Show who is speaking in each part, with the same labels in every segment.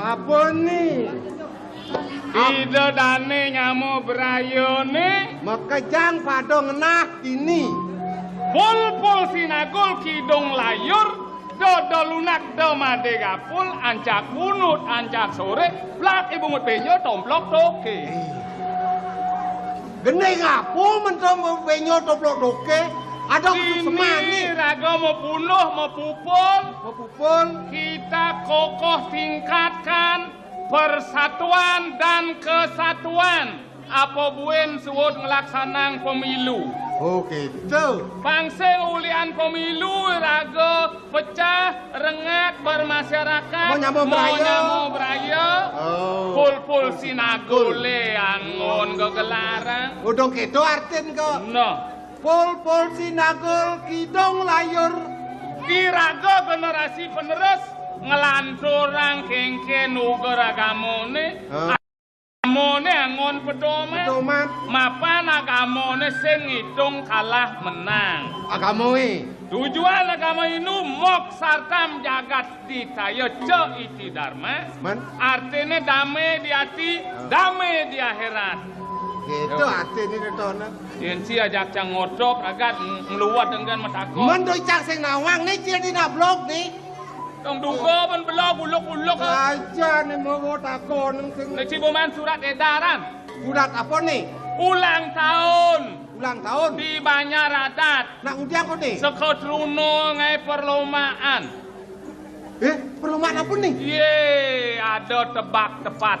Speaker 1: Apa nih?
Speaker 2: Ide dane nyamo brayone
Speaker 1: Makejang pada ngenah kini.
Speaker 2: pul sinagul kidong layur dodo lunak do madegapul ancak kunut ancak sore blak ibu mut benyo tomplok toke.
Speaker 1: Gene ngapo mentom benyo toplok doke? Ada semani.
Speaker 2: Raga mau punuh mau pupul.
Speaker 1: Mapupul.
Speaker 2: Kita kokoh tingkatkan persatuan dan kesatuan. Apa buen suwut ngelaksanang pemilu.
Speaker 1: Oh gitu.
Speaker 2: Pangseng ulian pemilu raga pecah rengat bermasyarakat.
Speaker 1: Mau nyamuk
Speaker 2: beraya.
Speaker 1: Oh.
Speaker 2: Pul sinagule angon gegelaran.
Speaker 1: Udong gitu artin kok.
Speaker 2: No.
Speaker 1: Pol sinagul kidong layur.
Speaker 2: Kiraga generasi penerus ngelanturang kengken uga agamone. Agamone angon pedoman.
Speaker 1: Pedoman.
Speaker 2: Mapan agamone sing ngitung kalah menang.
Speaker 1: Agamoe.
Speaker 2: Tujuan agama ini mok sartam jagat ditaya ce iti dharma.
Speaker 1: Man.
Speaker 2: Artinya damai di hati, damai di akhirat.
Speaker 1: Gitu artin ini tona.
Speaker 2: Yen si ajak cang ngodop agat ngeluat dengan matakon.
Speaker 1: Mendoi cak sing nawang nih cia di nablok nih.
Speaker 2: Tong duga ben belok uluk-uluk.
Speaker 1: Aja nih mau takon sing.
Speaker 2: Nek ciboman surat edaran.
Speaker 1: Surat apa nih?
Speaker 2: Ulang tahun.
Speaker 1: Ulang tahun.
Speaker 2: Di Banjar Adat.
Speaker 1: Nak undi apa nih?
Speaker 2: Sekotruno ngai perlombaan.
Speaker 1: Perlombaan apa nih?
Speaker 2: Ye, ada tebak tepat.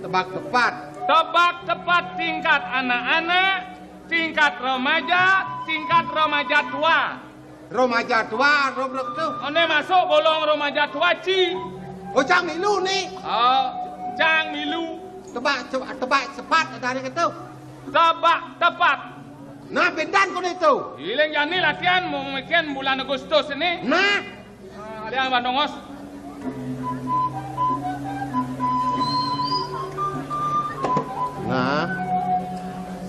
Speaker 1: Tebak tepat.
Speaker 2: Tebak tepat tingkat anak-anak, tingkat remaja tua.
Speaker 1: Remaja tua, robrok tuh.
Speaker 2: One masuk golong remaja tua ci.
Speaker 1: Oh cang milu nih.
Speaker 2: Oh, jang milu.
Speaker 1: Tebak sepat dari itu.
Speaker 2: Tebak tepat.
Speaker 1: Nah bendan kau itu.
Speaker 2: Ileng jani latihan mau mungkin bulan Agustus ini.
Speaker 1: Nah.
Speaker 2: Ada yang bandongos.
Speaker 1: Nah.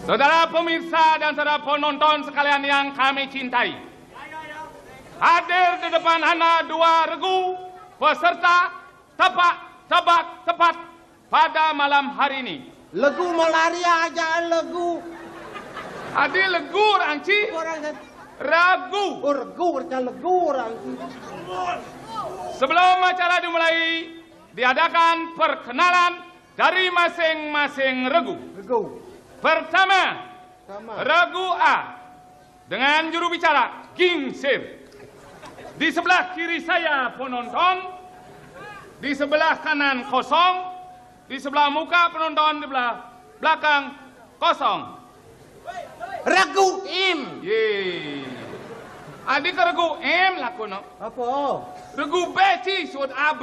Speaker 2: Saudara pemirsa dan saudara penonton sekalian yang kami cintai. Hadir di depan Hana dua regu peserta tebak tepat pada malam hari ini.
Speaker 1: Legu malaria aja legu.
Speaker 2: Hadir legu rangci. Ragu.
Speaker 1: Regu kerja legu orang.
Speaker 2: Sebelum acara dimulai, diadakan perkenalan dari masing-masing regu.
Speaker 1: Regu.
Speaker 2: Pertama,
Speaker 1: Sama.
Speaker 2: regu A dengan juru bicara Gingsir. Di sebelah kiri saya penonton, di sebelah kanan kosong, di sebelah muka penonton, di sebelah belakang kosong.
Speaker 1: Regu im.
Speaker 2: Yeay. Adik regu M lakono.
Speaker 1: Apa?
Speaker 2: Regu B ci sud AB.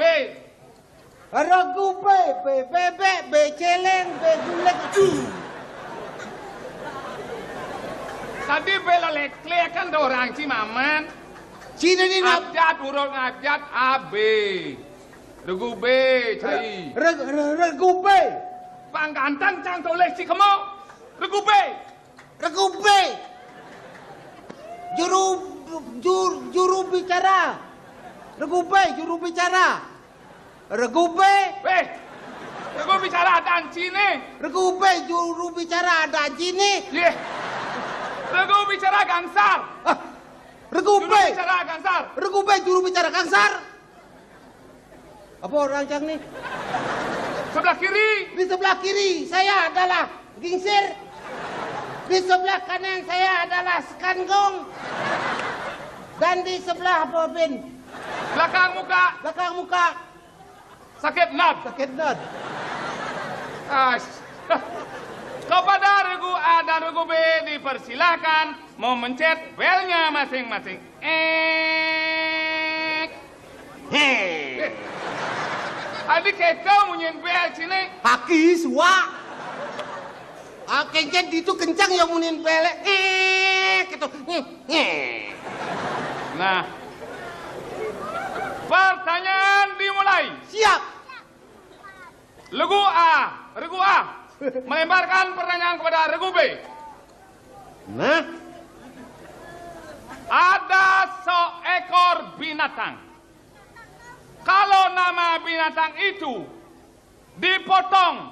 Speaker 1: Regu B celeng, B gulek.
Speaker 2: Tadi bela lekle kan ada orang ci maman.
Speaker 1: Cina ni nak.
Speaker 2: Abjad urut ngabjad AB. Regu B cai.
Speaker 1: Regu B.
Speaker 2: Panggantan cang toleh ci kamu. Regu B.
Speaker 1: Regu B. Juru bicara. Regu B juru bicara. Regu B.
Speaker 2: Regu bicara dan cine.
Speaker 1: Regu B juru bicara ada sini.
Speaker 2: Ye. Regu bicara gangsar.
Speaker 1: Regu B.
Speaker 2: Juru bicara gangsar.
Speaker 1: Regu B juru bicara kangsar. Apa orang cang ni?
Speaker 2: Sebelah kiri.
Speaker 1: Di sebelah kiri saya adalah Gingsir. Di sebelah kanan saya adalah Skangong. Dan di sebelah Bobin.
Speaker 2: Belakang muka.
Speaker 1: Belakang muka
Speaker 2: Sakit nad.
Speaker 1: sakit dad.
Speaker 2: Kepada regu A dan regu B dipersilahkan memencet belnya masing-masing.
Speaker 1: Hei.
Speaker 2: Adik kita munyin bel sini.
Speaker 1: Kaki suak. Kenceng itu kencang ya munin pelek. Gitu.
Speaker 2: Nah, pertanyaan dimulai.
Speaker 1: Siap.
Speaker 2: Regu A melemparkan pertanyaan kepada Regu B.
Speaker 1: Nah,
Speaker 2: Ada seekor binatang. Kalau nama binatang itu dipotong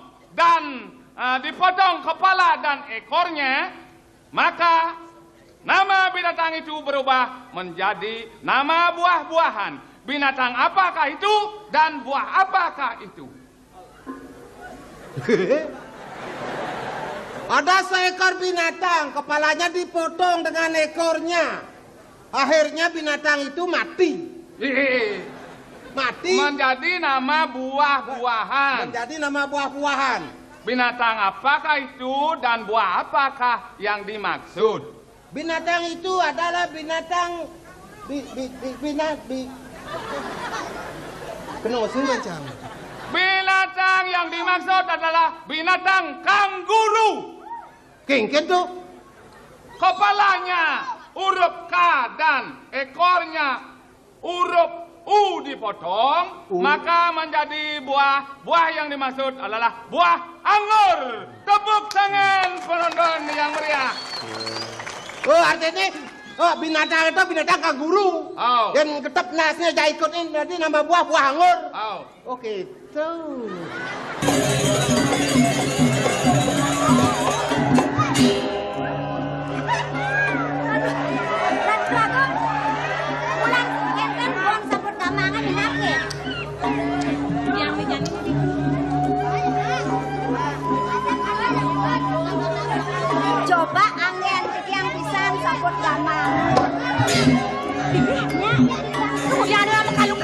Speaker 2: kepala dan ekornya, maka nama binatang itu berubah menjadi nama buah-buahan. Binatang apakah itu dan buah apakah itu?
Speaker 1: ada seekor binatang, kepalanya dipotong dengan ekornya. Akhirnya binatang itu mati. Mati.
Speaker 2: Menjadi nama buah-buahan.
Speaker 1: Menjadi nama buah-buahan.
Speaker 2: Binatang apakah itu dan buah apakah yang dimaksud?
Speaker 1: Binatang itu adalah binatang
Speaker 2: Binatang yang dimaksud adalah binatang kanguru.
Speaker 1: Kengket tuh.
Speaker 2: Kepalanya huruf K dan ekornya huruf U dipotong, maka menjadi buah yang dimaksud adalah buah anggur. Tepuk tangan penonton yang meriah.
Speaker 1: Oh, artinya binatang itu binatang kanguru.
Speaker 2: Oh.
Speaker 1: Dan ketep nasnya jadi ikutin berarti nama buah anggur.
Speaker 2: Oh.
Speaker 1: Oke, tuh.
Speaker 3: Coba angin yang pisan saput gamang. Ya ada apa kalung?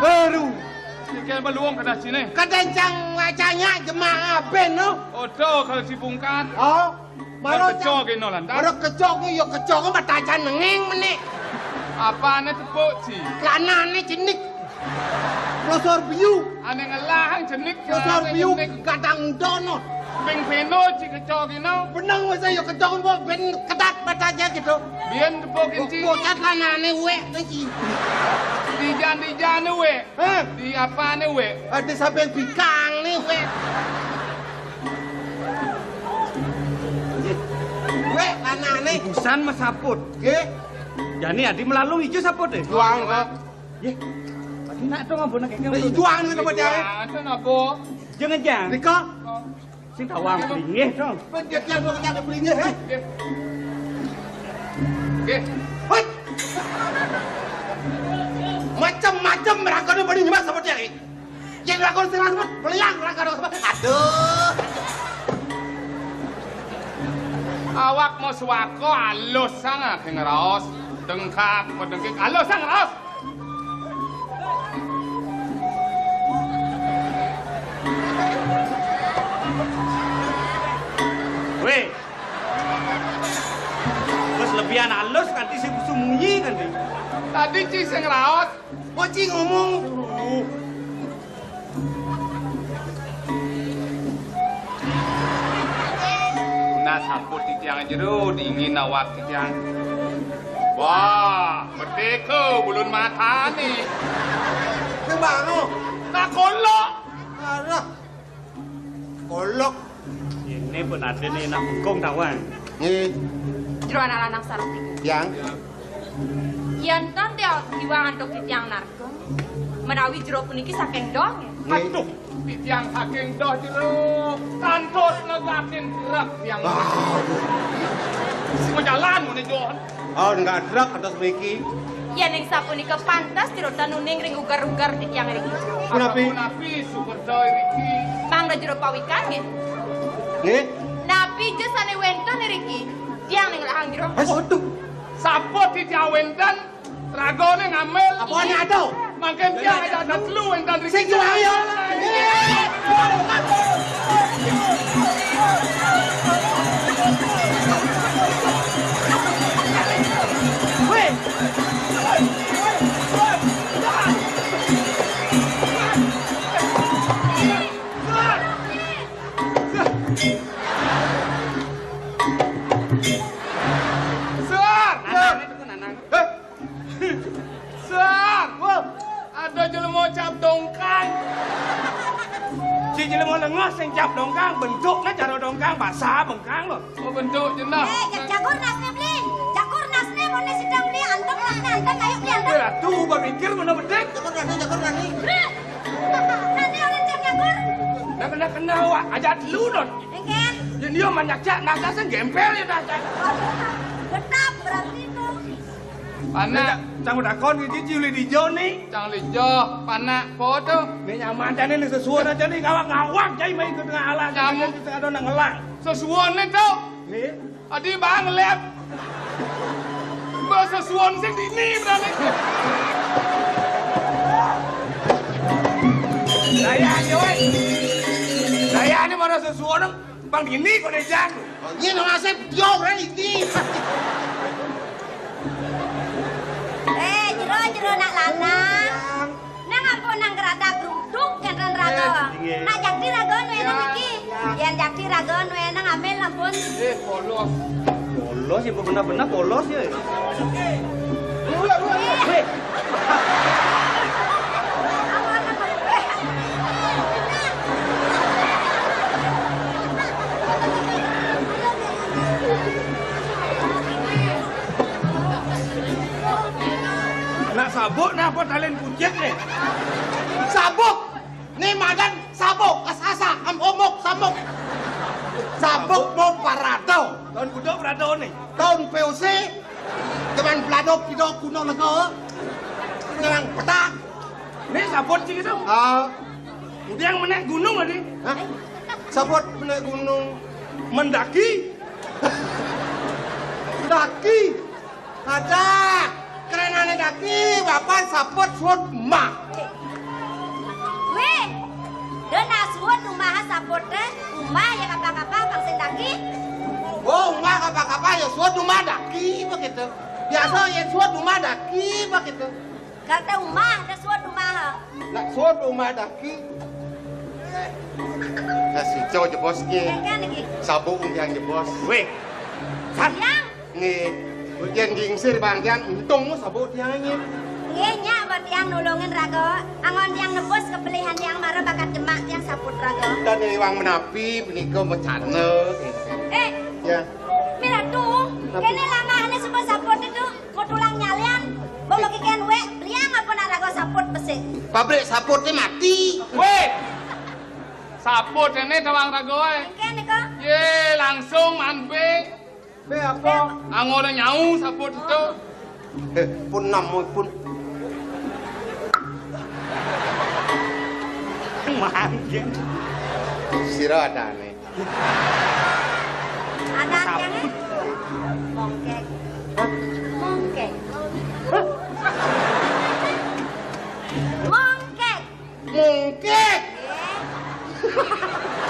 Speaker 1: Baru.
Speaker 2: Ikan beluang kada sini.
Speaker 1: Kedencang wacanya jemaah ben no.
Speaker 2: Odo kalau si bungkat.
Speaker 1: Oh, baru
Speaker 2: kecok ini lantas.
Speaker 1: baru kecok yo kecok matacan nengeng meneh.
Speaker 2: Apane tepuk sih?
Speaker 1: Lanane cinik. Prosor biu,
Speaker 2: Ane ngelahang jenik.
Speaker 1: prosor biu kadang dono.
Speaker 2: Ping peno si kecok ini.
Speaker 1: Benang wis yo kecok mbok ben ketat mataja gitu.
Speaker 2: Biar tepuk inci.
Speaker 1: Bocah lanane wek iki.
Speaker 2: Di jan we.
Speaker 1: Heh,
Speaker 2: Di apane we?
Speaker 1: ada sampean bikang nih wek. Wek lanane
Speaker 4: Busan mesaput.
Speaker 1: nggih.
Speaker 4: Jani adi melalui ijo saput deh.
Speaker 1: Juang kok.
Speaker 4: Ye. Pati nak to ngabona kek.
Speaker 1: Juang itu apa dia?
Speaker 2: Itu nabo.
Speaker 4: Jangan jang.
Speaker 1: Riko,
Speaker 4: Sing tawang pringih dong.
Speaker 1: penjetian kok nyampe belinya he.
Speaker 2: Oke.
Speaker 1: Hoi. Macam-macam merangkane bari nyemak seperti ini. Yang lakon sing langsung beliang lakon. Aduh.
Speaker 2: Awak mau swako alus sangat ngeros. Dengkak pedengkik alus sang ngeros.
Speaker 4: Weh. Wes lebihan halus kan di sembunyi kan di.
Speaker 2: Tadi Ci sing raos.
Speaker 1: Bocing ngomong.
Speaker 2: Nah samput titiang jero dingin awak titiang. Wah, merdeka bulun mata nih.
Speaker 1: Kemana?
Speaker 2: Nah kolok.
Speaker 1: Arah. Kolok.
Speaker 4: Ini pun ada nih nak bengkong tawan.
Speaker 1: Nih,
Speaker 3: Jero anak lanang sarung tiku.
Speaker 1: yang
Speaker 3: Yen kan dia diwangan tok titiang narko. Menawi jero puniki saking dong.
Speaker 2: Aduh, titiang saking doh jero. Kantos negakin gerak tiang. Mau jalan mau nejon.
Speaker 1: oh enggak drak atas mriki.
Speaker 3: Yen ing sapunika pantas jero tanuning ring ugar-ugar titiang riki.
Speaker 2: Napi super doy Riki.
Speaker 3: Mangga jero pawikan nggih.
Speaker 1: Nih,
Speaker 3: Napi jesane wenten riki. Tiang ning lahang jero.
Speaker 1: aduh.
Speaker 2: Sapot titiang wendan. Ragone ngamel.
Speaker 1: Apaan ada?
Speaker 2: Makin tiang ada telu wendan Riki.
Speaker 1: Sing jual ya.
Speaker 2: Suar!
Speaker 4: Nanang itu kan nanang.
Speaker 2: Suar! Ada jelema cap dongkang.
Speaker 4: Si jelema mau lengos yang cap dongkang bentuknya cara dongkang bahasa bengkang loh.
Speaker 2: Oh bentuk jenah.
Speaker 3: Jagur nasne beli. Jagur nasne mon sidang beli anteng nasne anteng ayo beli anteng.
Speaker 4: Lah tuh berpikir mana bedek.
Speaker 1: Jakor nani.
Speaker 3: Nanti oleh jam jagur.
Speaker 4: Dah kena wak aja dulu non.
Speaker 3: Engken.
Speaker 4: Jadi dia menyakjak nafasnya gempel ya dah.
Speaker 3: Betap berarti itu.
Speaker 2: Panak,
Speaker 4: Cang udah kon gitu ciuli di Joni.
Speaker 2: cang lijo, panak, foto.
Speaker 4: Ini nyaman jadi nih sesuatu aja nih ngawak jadi main ke tengah alam.
Speaker 2: Nyamuk.
Speaker 4: Kita ada nang ngelang.
Speaker 2: Sesuon itu,
Speaker 4: Nih.
Speaker 2: adi bang lep. Sesuon sing dini berani.
Speaker 4: Saya aja woi. Saya ini mana sesuatu bang ini kok nejang.
Speaker 1: Ini nang asep diok ren iki.
Speaker 3: Jero nak lanang. Nang ampun nang kerata gruduk kan rago. Nak jakti rago nu nang iki. Yen jakti rago nu nang amel ampun.
Speaker 2: Polos.
Speaker 4: Polos ya benar-benar polos ya. Nak sabuk nak apa talen kucing ni?
Speaker 1: Sabuk. Nih madan sabuk asasa amomok sabuk. Sabuk mau parado.
Speaker 4: Tahun kudok berada ni.
Speaker 1: Tahun POC. Zaman pelado pido kuno nego. Nang petak.
Speaker 4: Ni sabut sih gitu. Dia yang menaik gunung tadi.
Speaker 1: Hah? Sabut menaik gunung.
Speaker 4: Mendaki.
Speaker 1: Daki. Ada. Kerenane daki, bapak sabut suut mak.
Speaker 3: Weh. Dena suut umah sapot teh. Umah ya kapal-kapal kang sendaki.
Speaker 1: Oh, mak apa-apa ya suut rumah daki begitu. Biasa ya suut rumah daki begitu.
Speaker 3: Karena umah ada suut umah.
Speaker 1: Nak suut rumah daki. Si Joe je bos ni.
Speaker 3: Kan iki.
Speaker 1: Sabuk yang je bos.
Speaker 4: Weh.
Speaker 3: Yang
Speaker 1: Ni, yang gingsir bang yang untung sabuk yang ni.
Speaker 3: nggih nya buat yang nulungin rago. Angon yang nebus kebelihan yang marah bakat jemak yang saput rago.
Speaker 1: Dan ni wang menapi menikah mencana. Ya.
Speaker 3: Mira tuh, kene lama ane semua saput itu mau tulang nyalian. Bawa kikian we, beliang apa nak rago saput besi.
Speaker 1: Pabrik sabut ni mati.
Speaker 2: Weh, saput ini tawang ragoy.
Speaker 3: Kene kok.
Speaker 2: Ye, langsung manbe.
Speaker 1: Be apa?
Speaker 2: Angore nyau saput itu.
Speaker 1: Pun namu pun.
Speaker 4: Manggen.
Speaker 1: Sira adane.
Speaker 3: Ada yang mongkek. Mongkek. Mongkek.
Speaker 1: Mungkek.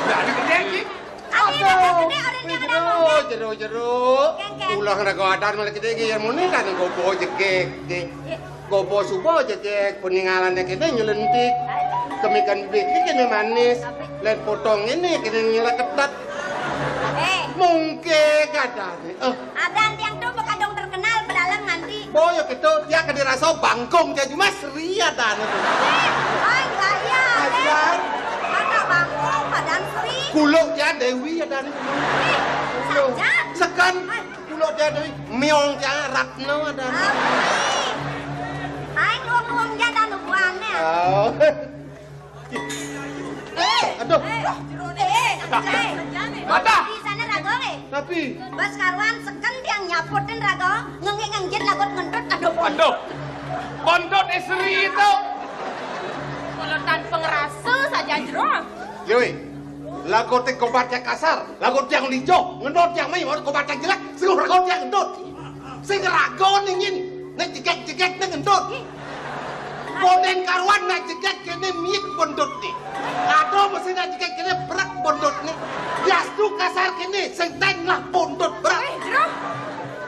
Speaker 2: Lah ada gede iki.
Speaker 3: Aduh, orang yang ada mongkek.
Speaker 1: Jero.
Speaker 3: Kengkeng.
Speaker 1: Ulah rego adan malah gede iki yen muni kan gopo jegek. Gopo subo jegek peninggalan kene nyelentik. Kemikan bibit kene manis. Len potong ini kene nyelek ketat. Mungkek adane.
Speaker 3: Ada yang tuh bekadong terkenal pedalang nanti.
Speaker 1: Boyo gitu dia kan dirasa bangkong jadi mas ria adane.
Speaker 3: Ay, gaya.
Speaker 1: Ajar.
Speaker 3: Ada bangkong, badan Sri.
Speaker 1: Kuluk dia Dewi adane.
Speaker 3: Saja.
Speaker 1: Sekan kuluk dia Dewi. Miong dia Ratno adane.
Speaker 3: Ay, luang-luang jada nubuannya.
Speaker 1: Oh. Aduh.
Speaker 2: Mata.
Speaker 3: Di sana rago
Speaker 1: Tapi
Speaker 3: Bas karuan seken tiang nyaputin rago ngengit lagot ngentut aduh.
Speaker 2: Aduh. Pondot Esri itu.
Speaker 5: Kolotan pengerasa saja jero.
Speaker 1: Yoi. Lagu teh kobat yang kasar, lagu yang lijo, ngendot yang mai, kobat yang jelek, sing rago yang ngendot. Sing rago ningin, nek jegek nek ngendot. Ponen karuan nek jegek kene miik bondot ni. Ado mesti nek jegek kene berak bondot ni. Biastu kasar kene, sing teng lah bondot berak.
Speaker 5: Jero.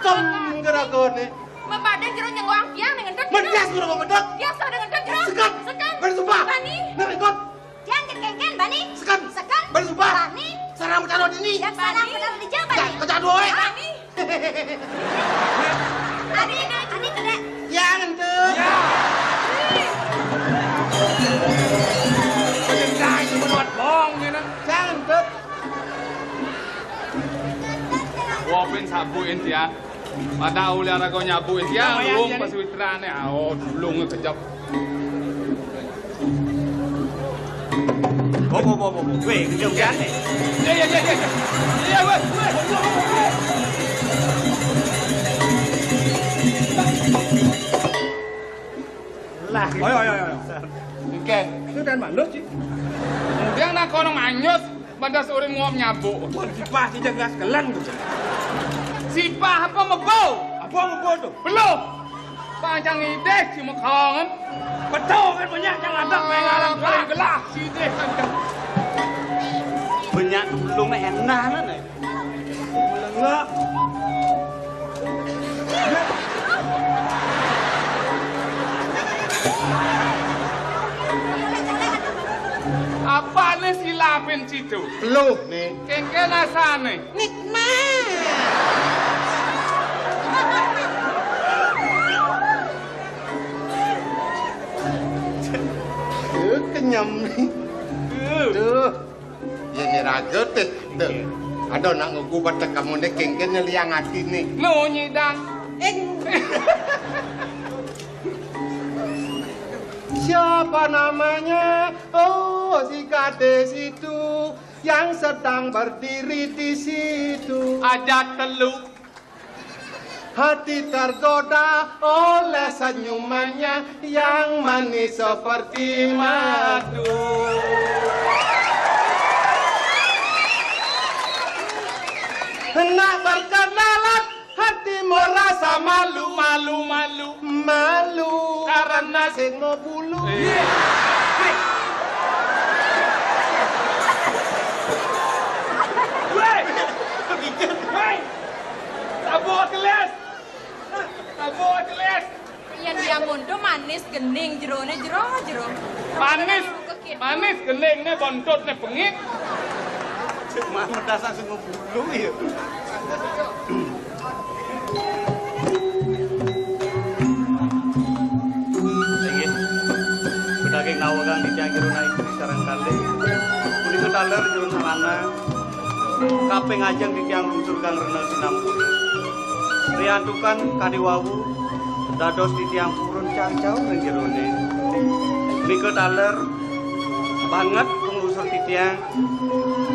Speaker 1: Kem gerago ni.
Speaker 5: Memadai jero nyengwang tiang dengan dot.
Speaker 1: Mendias guru ngendot.
Speaker 5: Biasa dengan dot jero.
Speaker 1: Sekan. Bersumpah.
Speaker 5: Bani.
Speaker 1: Nek ngendot.
Speaker 3: Tiang kekengken bani.
Speaker 1: Sekan. Bersumpah.
Speaker 3: Bani.
Speaker 1: Sarang calon ini.
Speaker 3: Yang sana benar di jawa bani.
Speaker 1: Kejadu oi.
Speaker 5: Bani.
Speaker 3: Adi kena.
Speaker 1: Jangan tuh.
Speaker 2: Pengendai menurut bong ni na.
Speaker 1: Jangan tuh.
Speaker 2: Wapin sabuin dia. Pada ulia rago nyabuin dia, lung pas witrane. Oh, lung kejap.
Speaker 4: Bobo. Weh, kejauhan nih.
Speaker 2: Ya. Ya, weh.
Speaker 4: Lah, ayo.
Speaker 1: Oke.
Speaker 4: Itu dan manus sih.
Speaker 2: Kemudian nak kono manyus, pada sore ngom nyabuk.
Speaker 4: Pun sipah si jaga sekelan tu.
Speaker 2: Sipah apa mebo?
Speaker 4: Apa mau tu?
Speaker 2: Belum. Panjang ide si mekongan.
Speaker 4: Betul kan banyak yang ada pengalang
Speaker 2: paling gelas si ide panjang.
Speaker 4: Banyak tu belum enak nih. Melengak.
Speaker 2: Apa ni silapin situ?
Speaker 1: Belum nih.
Speaker 2: Kengken asane.
Speaker 1: Nikmat. Kenyam nih. Tuh. Ya ni raga teh. Tuh. Ada nak ngugubat kamu nih kengken liang hati nih.
Speaker 2: No nyidang.
Speaker 1: Siapa namanya? Oh, si kades itu yang sedang berdiri di situ.
Speaker 2: Ajak teluk.
Speaker 1: Hati tergoda oleh senyumannya yang manis seperti madu. Hendak berkenalan, hati merasa malu karena sing mau bulu.
Speaker 4: Weh, tabur kelas.
Speaker 5: Yang dia mundur manis gening jerone jero.
Speaker 2: Manis gening ni bontot ni pengit.
Speaker 4: Cuma dasar semua bulu ya. Lagi, pedagang nawagang di Jangkiro naik sekarang kali. Kuli ketaler jurun salana. Kapeng ajang di tiang luncur kang renal sinampur. Riantukan kadiwawu. Dados di tiang purun cacau renjirone. Niko taler banget pengusur di tiang.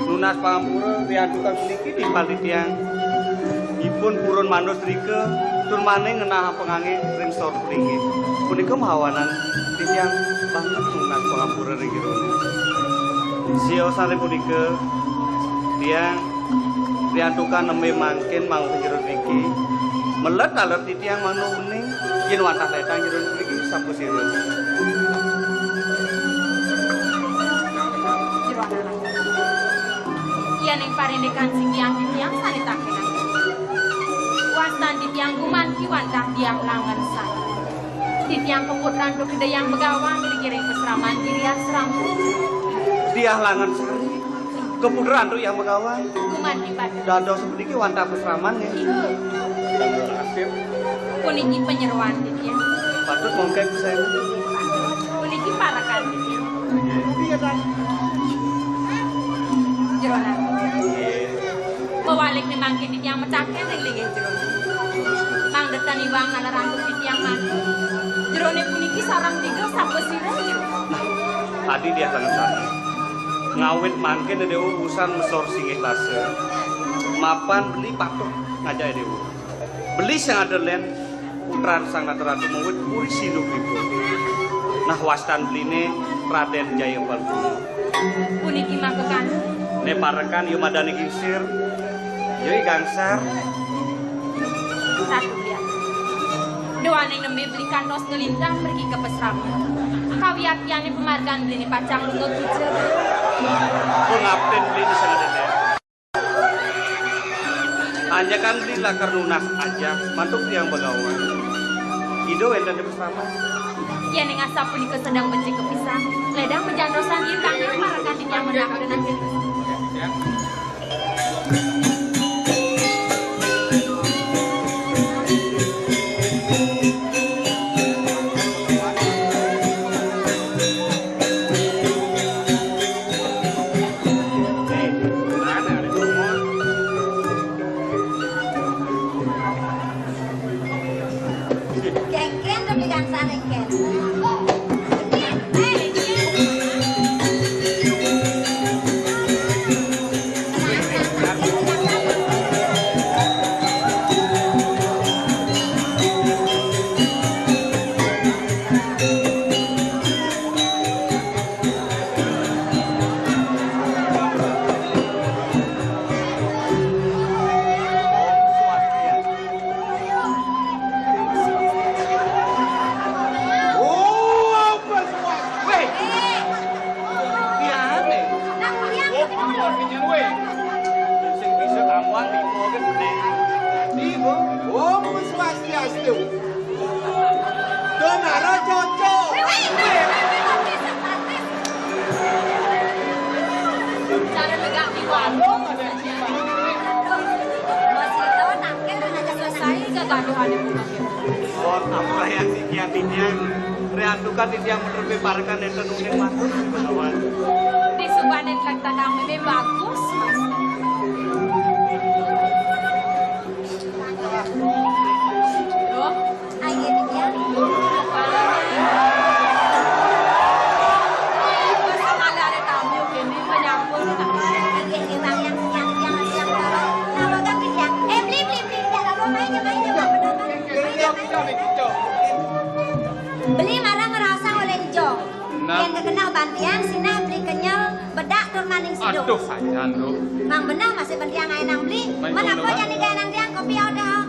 Speaker 4: Lunas pampura riantukan sedikit timbal di tiang. Ipun purun manus rike tur maneh ngenah pengange ring sor pringge. Punika mahawanan di tiang banget lunas pampura renjirone. Sio sale punika tiang riantukan nembe mangkin mau jero iki. Melet aler titiang manu uning yen watah letang jero iki sapu sirun.
Speaker 5: Iya ning parindekan sing tiyang sanitaken. Wastan titiang guman kiwantah diam langan saya. Titiang keputran do kedayang begawan dikiring pesraman diri asram.
Speaker 4: Diah langan sari. Kepuderan tuh yang begawan.
Speaker 5: Guman di pada.
Speaker 4: Dados sedikit wantah pesraman ya.
Speaker 5: Puniki penyeruan titiang.
Speaker 4: Patut mongkek saya.
Speaker 5: Puniki parakan titiang. Jerona. Mawalik ni mangkin titiang mecaken ning linggih jero. Mang detani wang nalarantu titiang mati. Jerone puniki sarang tiga sampai sirah jero.
Speaker 4: Nah, tadi dia langan sari. Ngawit mangkin dewe urusan mesor singih lase. Mapan beli patok ngajak dewe. Beli sang ada len putran sang ratu mawit puri sinuk ibu. Nah wastan beline Raden Jayabaguna.
Speaker 5: Puniki makekan.
Speaker 4: Ne parekan yo madani gisir. Yo gangsar.
Speaker 5: Ratu lihat. Doa ning nembe beli kantos ngelintang pergi ke pesraman. Kawiatiane pemargan beline pacang lunga tujuh.
Speaker 4: Pengabden beline sang ada len. Anjakan beli lakar lunas aja mantuk tiang begawan. Ido enten di pesraman.
Speaker 5: Ya ning asap punika sedang benci kepisah. Ledang penjandosan intang yang parakan titiang menang dengan jenis.
Speaker 3: Kengken tapi kan sanengken.
Speaker 4: Sing bisa kamuan limo kan gede.
Speaker 1: Limo? Oh, Swastiastu. Donara Jojo.
Speaker 5: Cara legak di warung ada selesai kegaduhan ibu.
Speaker 4: Bon apa yang sikian-sikian reantukan titiang menerbe parekan enten uning mantuk begawan.
Speaker 5: Di subanen lekta kami ini bagus, Mas. Loh,
Speaker 3: Ayo dia.
Speaker 5: ada tamu gini menyambut.
Speaker 3: Iya di bang yang kalau kan dia. Beli kalau main beli malah ngerasa oleh Jo. Yang terkenal bantian sina beli kenyal bedak tur maning siduk.
Speaker 2: Aduh sayang lu.
Speaker 3: Mang benang masih bantian nang beli. Menapa jadi kayak nang tiang kopi ada.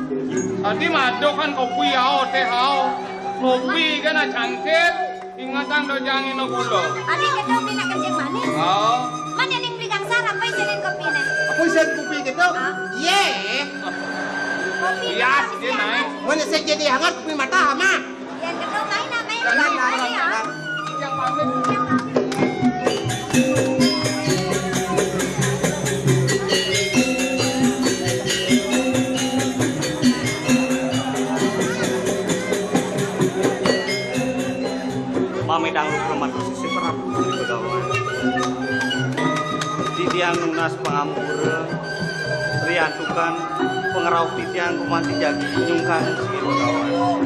Speaker 2: Tadi madu kan kopi hao teh hao. Kopi kan cangkit. Ingatan do jangan no gula.
Speaker 3: Ani kita bina kencing manis.
Speaker 2: Oh.
Speaker 3: Mana yang beli gangsar apa yang kopi nih?
Speaker 1: Apa isen kopi gitu? Ye.
Speaker 3: Kopi.
Speaker 2: Iya, dia naik.
Speaker 1: Mana saya jadi hangat kopi mata hama.
Speaker 3: Yang kedua main apa yang ya?
Speaker 2: Yang pamit.
Speaker 4: Mami dangdut rumah sisi Prabu di begawan. Titiang nunas pengampura riantukan pengerau titiang kumanti jagi nyungkan si begawan.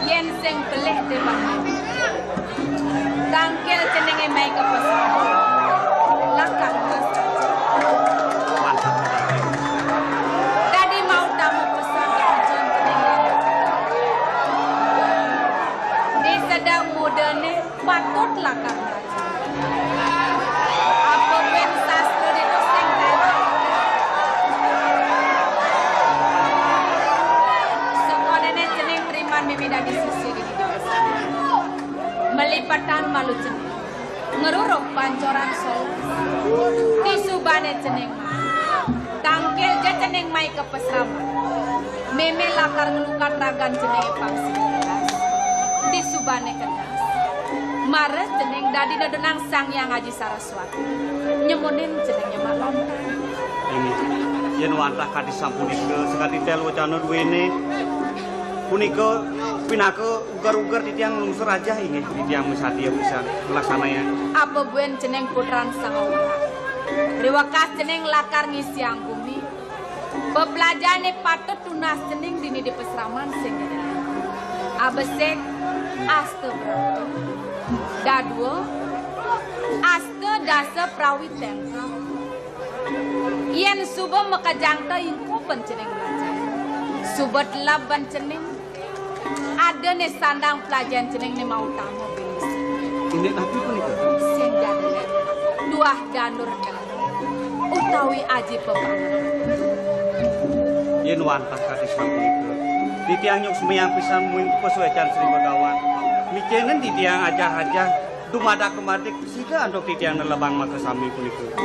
Speaker 5: Yen sing beleh tebang. Tangkel jenenge mai ke pesawat. Lakar mas.
Speaker 4: Mantap.
Speaker 5: Tadi mau tamu pesan ajon kening. patut lakar raja. Apa ben sastra di doseng tera? Sekolahnya jeneng priman memeda di sisi di desa. Melipatan malu jeneng. Ngeruruh pancoran solas. Disubane jeneng tangkil je jeneng mai ke pesraman. Meme lakar ngelukat ragan jeneng pangsi keras. Disubane keras. Mares jeneng dadi dadenang sang yang Haji Saraswati. Nyemunin jenengnya mak lontang.
Speaker 4: Ini yen wantah kadi sampunika sekati telu wacana duwene. Punika pinake ugar-ugar di tiang lungsur aja inggih di tiang Sadia bisa melaksananya.
Speaker 5: Apa buen jeneng putran sang orang. Riwakas jeneng lakar ngisiang bumi. Bepelajane patut tunas jeneng dini di pesraman sing gedhe. Abesek aste berapa. Dadua aste dasa prawiten. Yen suba makajangta ingku benceneng belajar. Subat laban ceneng ada nih sandang pelajaran jeneng nih mau tamu bilis.
Speaker 4: Ini tapi pun itu.
Speaker 5: Sing dadene duah danur utawi aji pepanah.
Speaker 4: Yen wantah kadi sampunika. Di tiang nyuk semeyang pisan muing pesuecan Sri Begawan. Mikenen di tiang aja-aja dumada kemadik sida andok di tiang nelebang maka sami punika.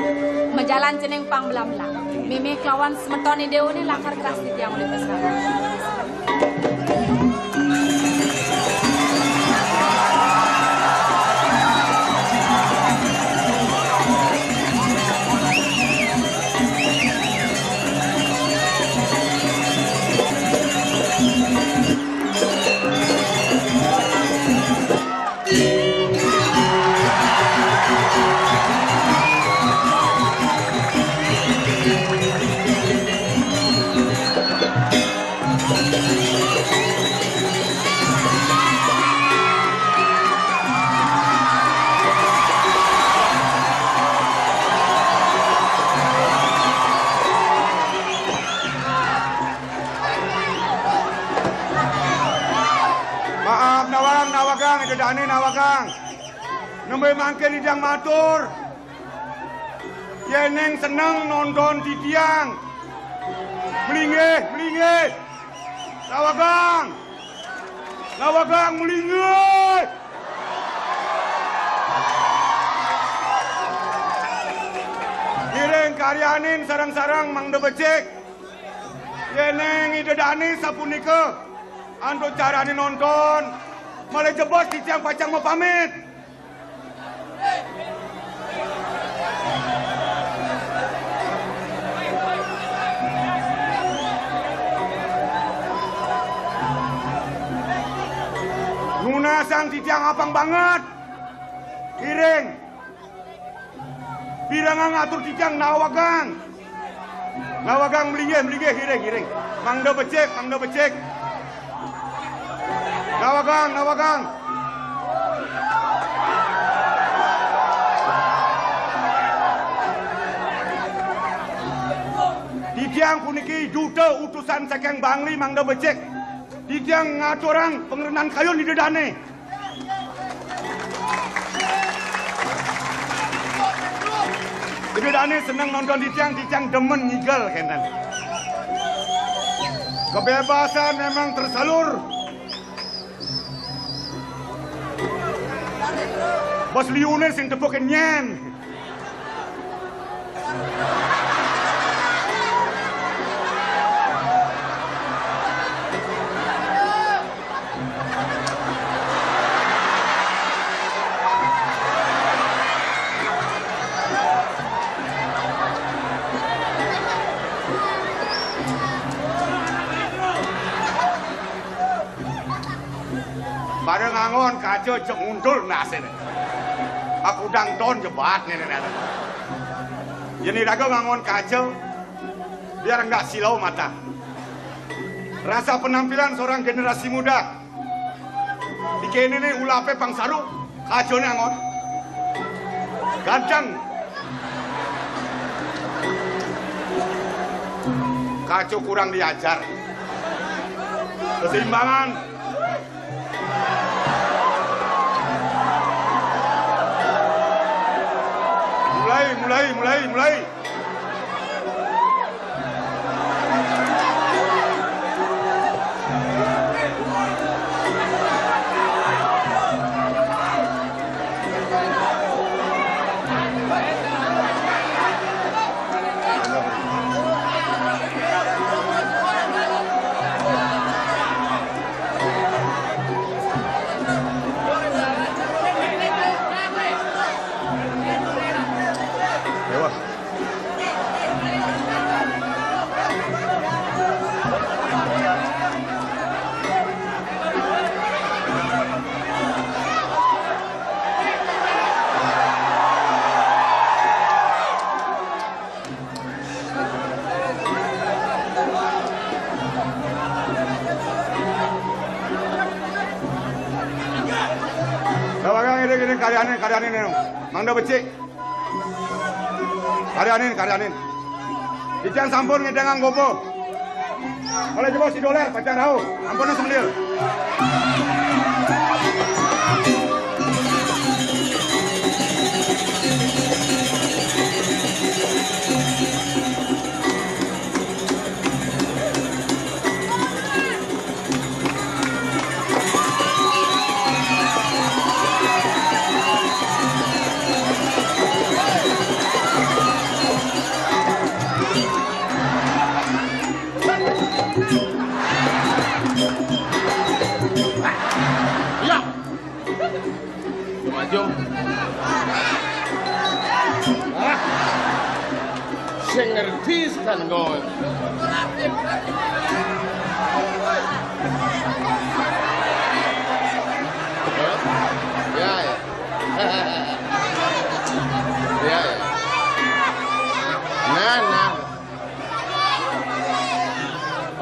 Speaker 5: Menjalan jeneng pang belam-belam. Mimi kelawan semetoni deune lakar keras di tiang oleh pesrawan.
Speaker 6: Nawagang, itu dani nawagang. Nembe mangke di tiang matur. Yeneng seneng nonton di tiang. Melinggih. Nawagang melinggih. Kireng karyanin sarang-sarang mangda becek. Yeneng ide dani sapunika. Ando carane nonton. Malah jebos di tiang pacang mau pamit. Nunasang di tiang apang banget. Kiring. Birangan ngatur di tiang nawagang. Nawagang melinggih, kiring. Mangda becek. Nawagang. Di tiang puniki duda utusan saking Bangli mangda becek. Di tiang ngaturang pengerenan kayu di dedane. Di dedane seneng nonton di tiang demen nyigal kenen. Kebebasan memang tersalur. Bos liuner sing tepukin nyen. Pada ngangon kacau cek mundur nasir. Aku udang ton jebat nih. Jadi raga ngangon kacau biar enggak silau mata. Rasa penampilan seorang generasi muda. Dikene nih ulape pangsaru kacau nih ngangon. Ganteng. Kacau kurang diajar. Keseimbangan. Karyanin. Mangda becik. Karyanin. Dijan sampun ngedangang gopo. Oleh jebol si dolar pacar rau. Ampunnya semlil.
Speaker 1: Ya. Maju. Saya ngerti kan gue. Ya. Ya. Nah.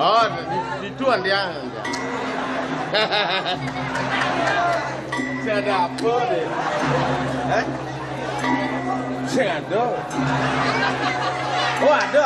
Speaker 1: Oh, dituan dia. Saya ada apa deh? Saya ada. Oh, ada.